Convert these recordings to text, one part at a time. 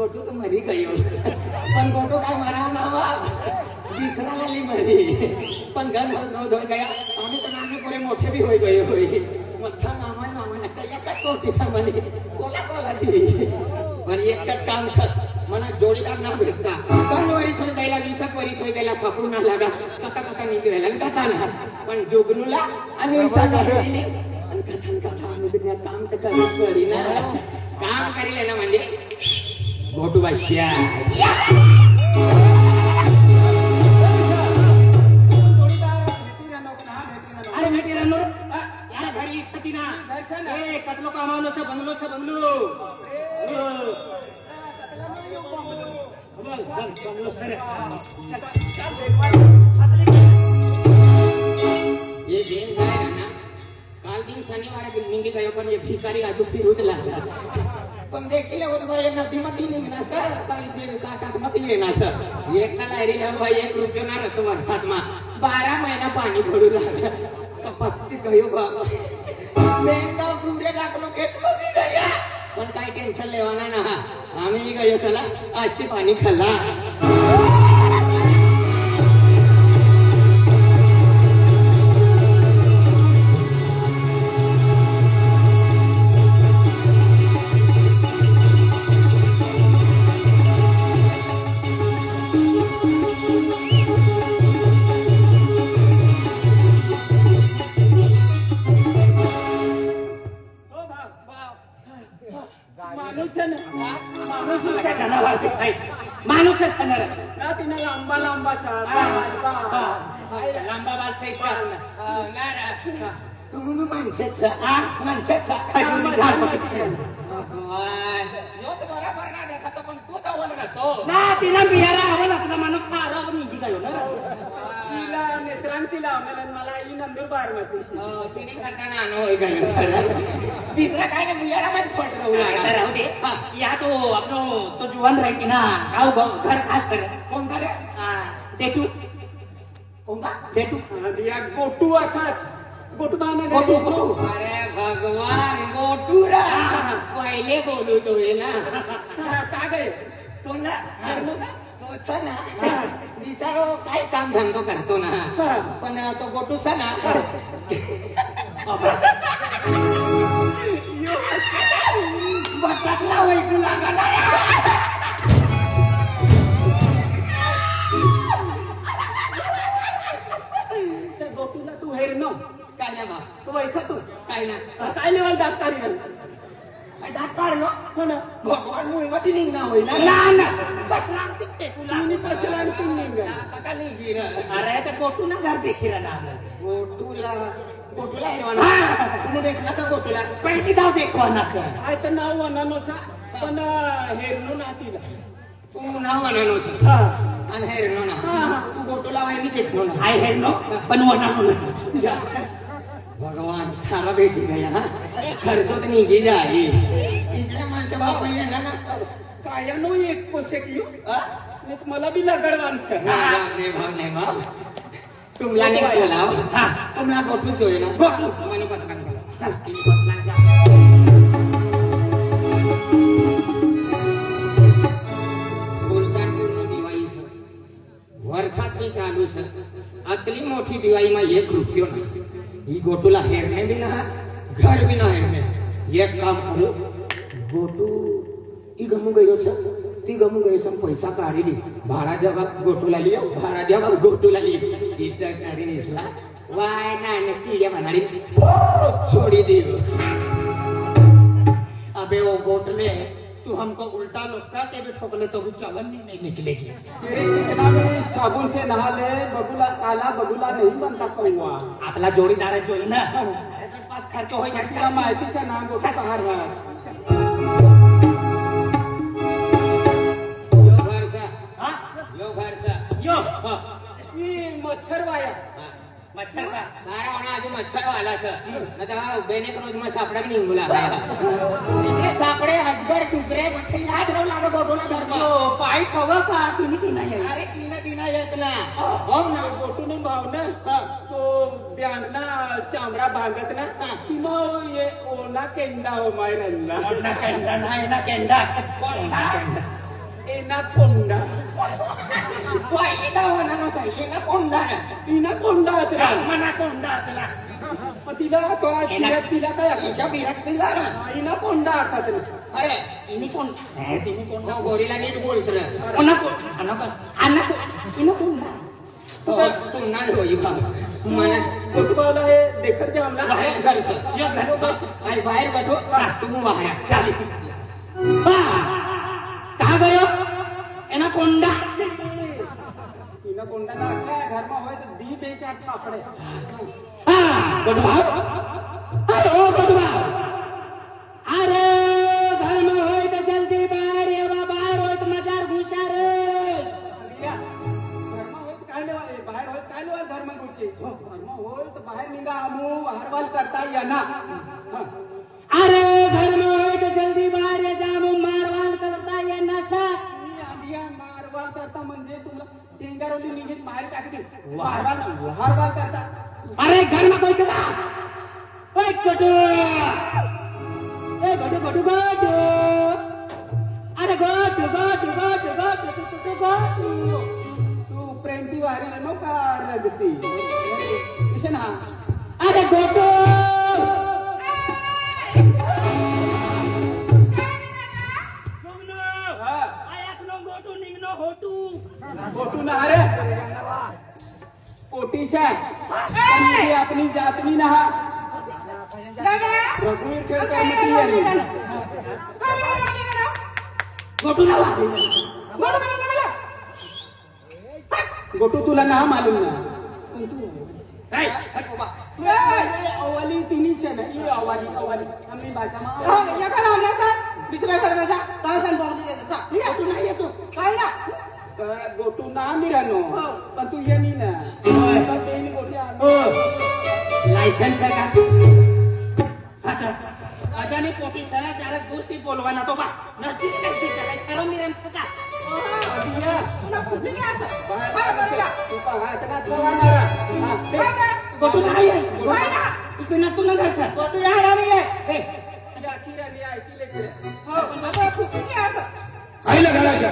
गोटू तो मरी गयो पण गोटू काय मराव ना विसरा आली मरी पण घर रोज होई गया आम्ही तर आम्ही पुरे मोठे बी होई गए होई मोठा मामा लागता एकच कोटीचा म्हणे कोला ती पण एकच काम सर मला जोडीदार ना भेटता पण वरीस होई गेला 20 वरीस होई गेला सापडू ना लागा कथा निघाला कथा ना पण जोगनूला आणि विसा आणि कथा अनुदिन काम तर करायच पडी ना काम करेल ना म्हणजे गोटू बाशिया अरे भेटी रानो यार घरी इच्छती ना ए कटलो कामावलो स बंगलो ये दिन काय ना काल दिन शनिवार निघी गयो पण ये भिकारी आजू फिरूच लागला पण देखील होत भाई नदीमध्ये निघणार सर काही जे काटास मध्ये येणार सर एक ना लायरी भाई 1 रुपया ना रतो वर्षात मा 12 महिना पाणी भरू लागला पस्ती गयो बाबा बेंगाव पुरे लागलो घेतलो की गया पण काही टेन्शन लेवाना ना आम्ही गयो चला आज ते पाणी खाल्ला माणूसच खाणार ना तिनं लांबा लांबा लांबा बाल सैसा तुम्ही माणसाचा माणसाचा बरोबर ना देखा तो पण तू तर बोल तो ना तिला बियारा हवं आपला माणूस मारा निघी गयो ना तिला नेत्रांतीला मला ही नंदुरबार मध्ये तिने करताना होय गयो सर तिसरा काय ना बियारा मध्ये फट राहू राहू दे या तो आपलो तो जुवान राहती ना गाव घर खास कर कोणता रे टेटू कोणता टेटू या गोटू अर्थात गोटूबाना गोटू अरे भगवान गोटूरा पहिले बोलू तो ना का गए तो ना तो ना बिचारो काय काम धंदो करतो ना पण तो गोटूसा ना बटाकला वैकू लागला त्या गोटूला तू हेर न काय ना बा तू ऐका तू काय ना काय लेवल दात काढी दात काढलो हो ना भगवान मुळवती निघणार होईल ना बस लागते ते तुला तुम्ही पसला आणि तू निघा आता नाही गिर अरे त्या गोटू ना घर देखी ना गोटूला गोटूला तुम्ही देख कसं गोटूला पहिली गाव देखवा ना काय तर नाव अनानोसा पण हेरणू ना तिला तू नाव म्हणालो हा आणि हेरणो ना तू गोटूला वाय मी देखलो ना आय हेर नो पण वना भगवान सारा भेटी गया खर्च तर निघी जाई तिकडे माणसं बापा येणार ना काय नो एक पोसे की मला बी लगड माणसं नाही भाव तुमला नाही लाव तुम्हाला गोठून जोय ना गोठू मनी पसकान सुलतान पूर्ण दिवाळी सर वर्षात मी चालू सर अतली मोठी दिवाळी मा 1 रुपयो ना ही गोटूला हेरणे बी ना घर बी ना हेरणे एक काम करू गोटू ती गमू गयो सर ती गमू गयो सर पैसा काढली भाडा जगा गोटूला लियो भाडा जगा गोटूला लियो तिचा काढी निसला वाय ना चिड्या म्हणाली छोड़ी दी अबे वो गोटले तू हमको उल्टा लुटकाते भी ठोकले तो भी चलन नहीं निकलेगी साबुन से नहा ले बगुला काला बगुला नहीं बनता कौवा आपला जोडीदार जो है ना पास खर्च हो तिला जाती माहितीचा ना गोटा सहार यो मच्छर वाया मच्छर का सारा होना आज मच्छर वाला सर आता बेने रोज मग सापडा भी निघू लागला इथे सापडे अजगर टुकरे लाज राहू लागो गोटूला धर्म पाय खवा का तिने की नाही अरे तीन येत ना हो ना गोटून भाव ना तो ब्यांना चामडा भांगत ना कि मग ये ओना केंडा हो मायरंना ना केंडा नाही ना केंडा एनाकोंडा वाईदा होणार नसा येणं कोंडा इनाकोंडा तुला मना कोंडा तुला मग तिला तो तिला काय तिच्या बिरात तिला ना इनाकोंडा आखात अरे इनी कोण तिनी कोण हो गोरीला नीट बोलत ना कोणा कोण अन्ना इनो कोंडा तू नाही होई बा मला फुटबॉल हे देखत घ्या आमला बाहेर घर सर या घर बस आणि बाहेर बैठो तू बाहेर चालेल कहा गयो एना कोंडा इनाकोंडा ना असा घरमा होय तर दी पे चार पापड़े हाँ गोटुभाव अरे ओ गोटुभाव अरे घर में होय तो जल्दी बाहर ये बाहर होय तो मजार घुसा रे घरमा होय तर काय लेवा बाहेर होय काय लेवा घरमा गुडचे घरमा होय तर बाहेर निघा आमू हरवाल करता येना अरे घर में होय तो जल्दी बाहर ये जामू मारवान करता ये नशा आदिया मारवाल करता म्हणजे तुला टेंगारोली निघेत बाहेर टाकते हरवाल करता अरे घर में कोई चला ओए गोटू ए गोटू गोटू गोटू अरे गोटू गोटू गोटू गोटू गोटू गोटू तू प्रेमती वारी नो का रगती इसे ना अरे गोटू गोटू ना अरे पोटीशा म्हणजे आपली जातनी ना रघुवीर खेळकर म्हटली गोटू ना गोटू तुला ना मालूम ना अवाली तिनीच आहे ना ही अवाली आम्ही भाषा या का नाम ना सर दुसऱ्या करण्याचा तासन बोलली याचा गोटू नाही येतो काय ना गोटू ना मिरानो पण तू ये नी ना गोटी लायसन्स आहे का अजानी पोटी सरा चार गोष्टी बोलवाना तो बा नसती काय सर्व मिरम सका गोटू नाही इकडे तू न घरचा गोटू या आम्ही आहे आईला घालाशा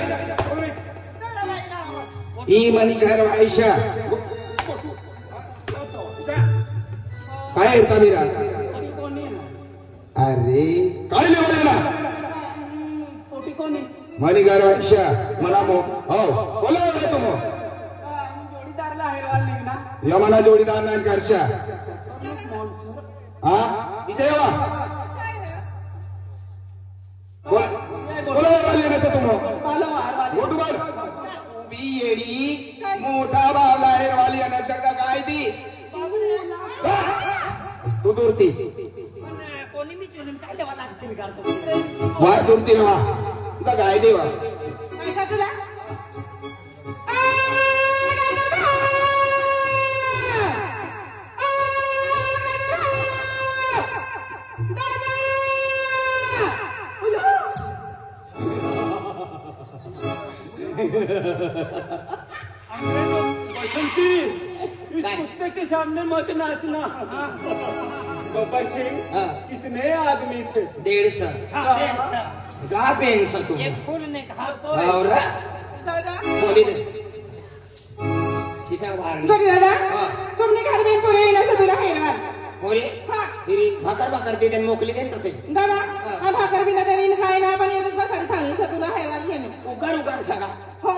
ई मनी घर आयशा काय येता मीरा अरे काय ले बोले ना पोटी कोणी मनी घर आयशा मला मो हो बोला रे तुम जोडीदारला हेरवाल निघना यमना जोडीदार ना करशा हा इथे येवा बोला बोले ना तुम गोट बोल उभी येडी मोठा बाबला हेरवाली आणि सगळं काय दी तू दुरती कोणी मी चुलीन काय देवा लागतील करतो वार दुरती ना तुला काय देवा काय का तुला बसंती इस कुत्ते के सामने मत नाचना गब्बर सिंह कितने आदमी थे 150 गा पेन तू एक फूल ने कहा तो और बोली दे किसा बाहर दादा तुमने घर में पूरे येण्याचं तुला हेरवा बोली फिरी भाकर दे दे मोकली दे तते दादा हा भाकर बिना तरी काय ना पण येत बसायला सांगितलं तुला हेरवाली येणे उगार सगा हो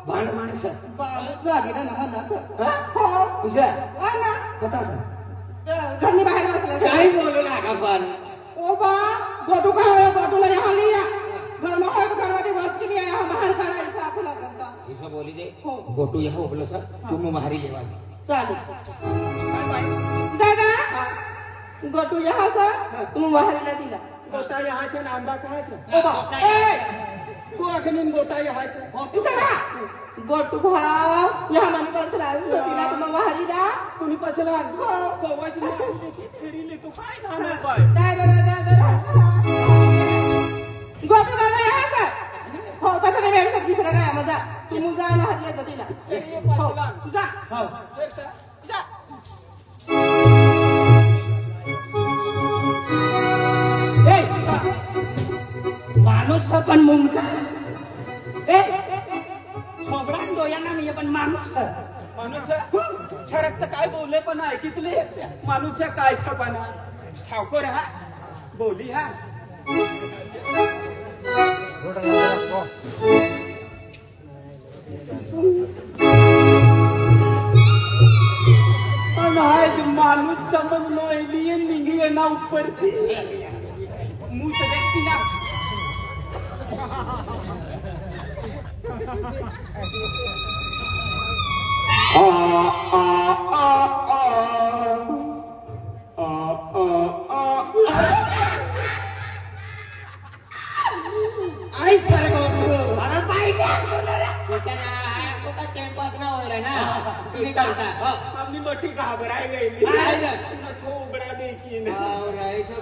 भांड माणस बालच लागेल ना मला हो उशा ना कथा सांग घरनी बाहेर बसला काय बोलू लागा पण ओ बा गोटू का है गोटूला यहाँ लिया घर में हट करवाती बस के लिए यहाँ बाहर खड़ा ऐसा आपको लगता ऐसा बोली दे हो गोटू यहाँ उपलो सर तुम बाहरी लेवा चालेल दादा गोटू यहाँ से तुम बाहर ला दिला गोटा यहाँ से नांदा कहाँ से ओ बा तू अखनी गोटा यहाँ से दादा गोटू भाव यहाँ मन बसला तिला तुम बाहरी ला तुम्ही पसला हो कवाशी फेरी ले तो काय नाना बाय दादा गोटू दादा यहाँ से हो तसं नाही वेळ सर दिसला काय मजा तू जा ना हल्ली येतो तिला हो जा जा माणूस पण मुंगा ए सोबडा डोळ्यांना नाही पण माणूस माणूस सरक तर काय बोलले पण ऐकितले माणूस काय सपाना ठाकोर हा बोली हा आज माणूस समज लो एलियन निंगी ना ऊपर थी मुंह तो देखती ना आई सर अरे पाहिजे कॅम्पस ना होय ना तुम्ही करता अपनी मोठी घाबराय गई सोबड़ा देखी ना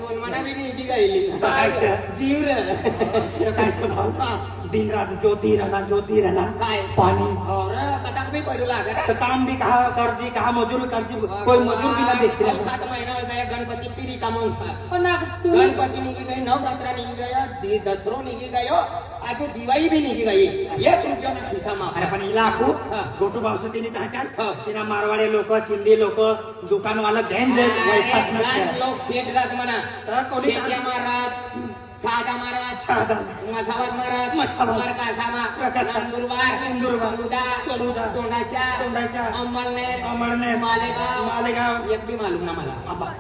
बोल मना भी नहीं की गई जीव रे काय स्वभाव दिन रात ज्योती रहना काय पानी और कटक भी पडू लागत तो काम भी कहा करती कहा मजूर करती कोई मजूर भी ना देख रहा 7 महिना हो गया गणपती तिरी का माणसा पण गणपती निघी गई नवरात्रा निघी गया दसरो निघी गयो आज दिवाळी भी निघी गई 1 रुपया ना खिसा मा अरे पण इलाकू हा. गोटू भावसतीने त्याच्यात हा. तिना मारवाडे लोक सिंधी लोक दुकानवाला घेऊन लोक शेठ राहत म्हणा तर कोणी शेट्या महाराज साधा महाराज साधा. मसावत महाराज मसावत. कासामा प्रकाशा. नंदुरबार कडुदा. तोंडाच्या. अंमळनेर. मालेगाव. एक भी मालूम ना मला आबा.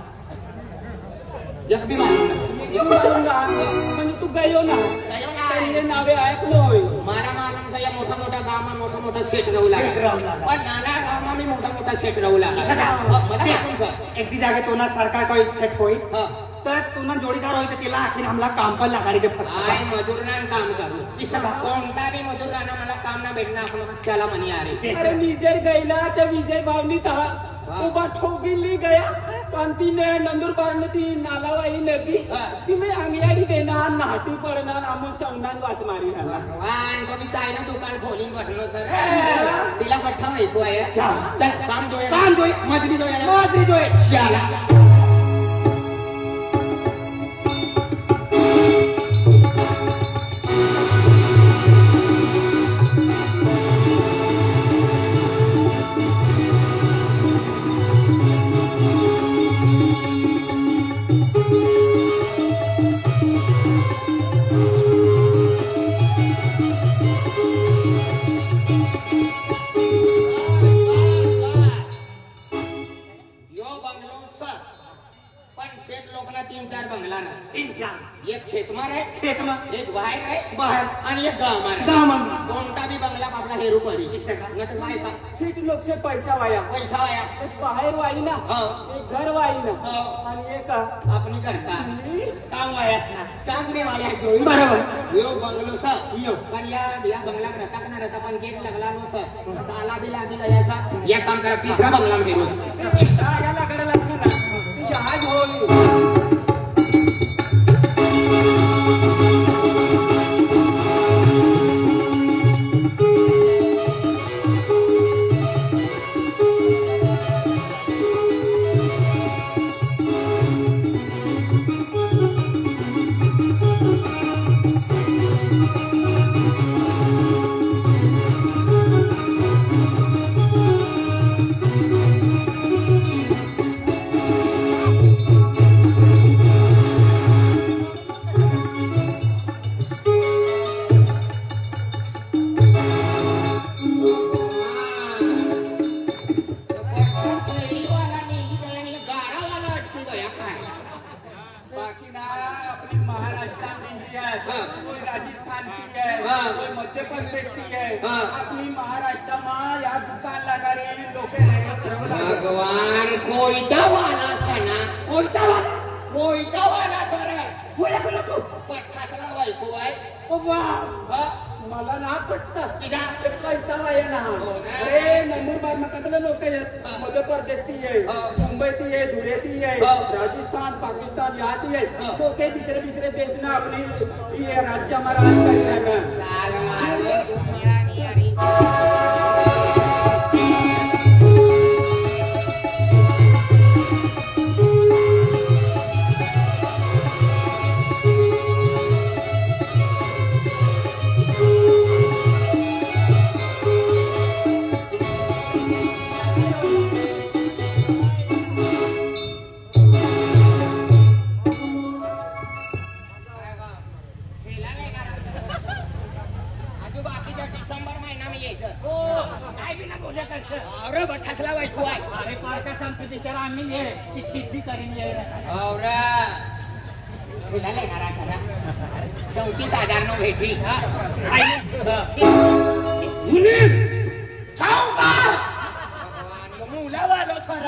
एक भी मालूम ना म्हणजे तू गयो ना गयो ना. हे नावे ऐकलोय मला मालूम या मोठा मोठा गावमा मोठा मोठा सेट राहू सेट राहू लागला लागला. पण नाना गावमा मी मोठा मोठा सेट राहू लागला सगळा. मला मालूम सर एक दी जागे तोना सारखा काही सेट होई हा तर तुना जोडीदार होई तर तिला आखिर आम्हाला काम पण लागाडी काय फक्त मजूरना काम करू इसला. कोणता बी मजूर राहणार मला काम ना भेटणार आपण चला म्हणे अरे अरे विजय गईला त्या विजय भावनी तहा उभा ठोकीली गया पण तिने नंदुरबार ने ती नालावाई नदी हा. तिने अंगियाडी देणार नाटी पडणार आम्ही चौंडान वास मारी भगवान को भी चायना दुकान खोलिंग बठलो सर तिला पठ्ठा ऐकू आहे चल काम जोया काम जोय. मजरी जोया मजरी जोय. शाला यो बंगलो सर पण शेठ लोकला 3-4 बंगला ना 3-4 एक शेतमार आहे खेत में एक बाहेर आहे बाहेर आणि एक गावमार आहे गावमार. कोणता बी बंगला आपला हेरू पडी इसका का? नाही तर काय का सीट लोक से पैसा वाया पैसा आया एक बाहेर वाई ना हो. एक घर वाई ना हो. आणि एक अपनी करता काम वायात ना काम नाही वाया जोई बरोबर. यो बंगलो सर यो. पण या बंगला रहता का ना रहता पण गेट लगला नो सर ताला भी लागी गया सा ये काम करा तीसरा बंगला में हेरू याला गडला ना ती जहाज होली बाकी ना अपनी महाराष्ट्र की है कोई राजस्थान की है हाँ. कोई मध्य प्रदेश की है हाँ. अपनी महाराष्ट्र में या दुकान लगा रही लोग भगवान कोयता वाला असताना कोयता वाला सर पठासला बायको आहे मला ना पटत तुझ्या कैसा वाया ना हो ना. अरे नंदुरबार में कतले लोक आहेत मध्य प्रदेश ती आहे हाँ. मुंबई ती आहे धुळे ती आहे हाँ. राजस्थान पाकिस्तान यहाँ ती आहे हाँ. लोक दुसरे देश ना अपनी ये राज्य हमारा राज कर रहे हैं साल मारे तुम्हारा नहीं अरी आमचं बिचारा आम्ही ने ती सिद्धी करीन ये औरा तुला लेणारा खरा 34,000 नो भेटी मुला वालो सर